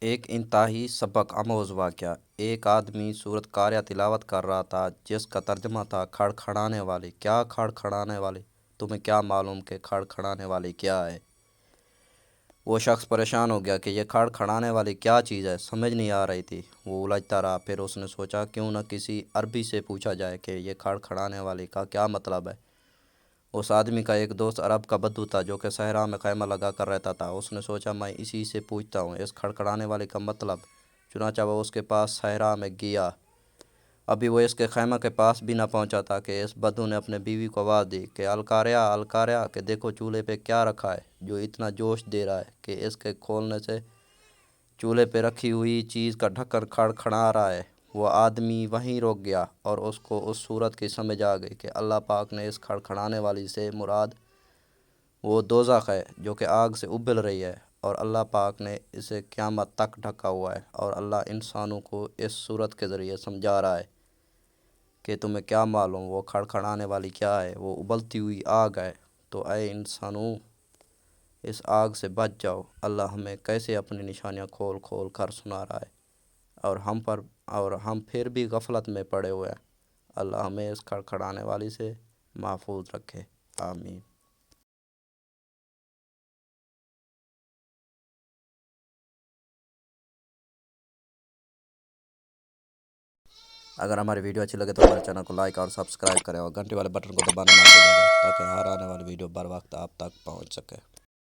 ایک انتہائی سبق آموز واقعہ۔ ایک آدمی سورۃ قاریہ تلاوت کر رہا تھا جس کا ترجمہ تھا کھڑکھڑانے والی۔ کیا کھڑکھڑانے والی؟ تمہیں کیا معلوم کہ کھڑکھڑانے والی کیا ہے؟ وہ شخص پریشان ہو گیا کہ یہ کھڑکھڑانے والی کیا چیز ہے، سمجھ نہیں آ رہی تھی۔ وہ الجھتا رہا۔ پھر اس نے سوچا کیوں نہ کسی عربی سے پوچھا جائے کہ یہ کھڑکھڑانے والی کا کیا مطلب ہے۔ اس آدمی کا ایک دوست عرب کا بدو تھا جو کہ صحرا میں خیمہ لگا کر رہتا تھا۔ اس نے سوچا میں اسی سے پوچھتا ہوں اس کھڑکھڑانے والے کا مطلب۔ چنانچہ وہ اس کے پاس صحرا میں گیا۔ ابھی وہ اس کے خیمہ کے پاس بھی نہ پہنچا تھا کہ اس بدو نے اپنے بیوی کو آواز دی کہ القاریہ القاریہ، کہ دیکھو چولہے پہ کیا رکھا ہے جو اتنا جوش دے رہا ہے کہ اس کے کھولنے سے چولہے پہ رکھی ہوئی چیز کا ڈھکن کھڑکھڑا رہا ہے۔ وہ آدمی وہیں رک گیا اور اس کو اس صورت کی سمجھ آ گئی کہ اللہ پاک نے اس کھڑکھڑانے والی سے مراد وہ دوزخ ہے جو کہ آگ سے ابل رہی ہے، اور اللہ پاک نے اسے قیامت تک ڈھکا ہوا ہے، اور اللہ انسانوں کو اس صورت کے ذریعے سمجھا رہا ہے کہ تمہیں کیا معلوم وہ کھڑکھڑانے والی کیا ہے، وہ ابلتی ہوئی آگ ہے۔ تو اے انسانوں، اس آگ سے بچ جاؤ۔ اللہ ہمیں کیسے اپنی نشانیاں کھول کھول کر سنا رہا ہے، اور ہم پھر بھی غفلت میں پڑے ہوئے ہیں۔ اللہ ہمیں اس کھڑکھڑانے والی سے محفوظ رکھے، آمین۔ اگر ہماری ویڈیو اچھی لگے تو ہمارے چینل کو لائک اور سبسکرائب کریں، اور گھنٹی والے بٹن کو دبانا نہ بھولیں تاکہ ہر آنے والی ویڈیو بر وقت آپ تک پہنچ سکے۔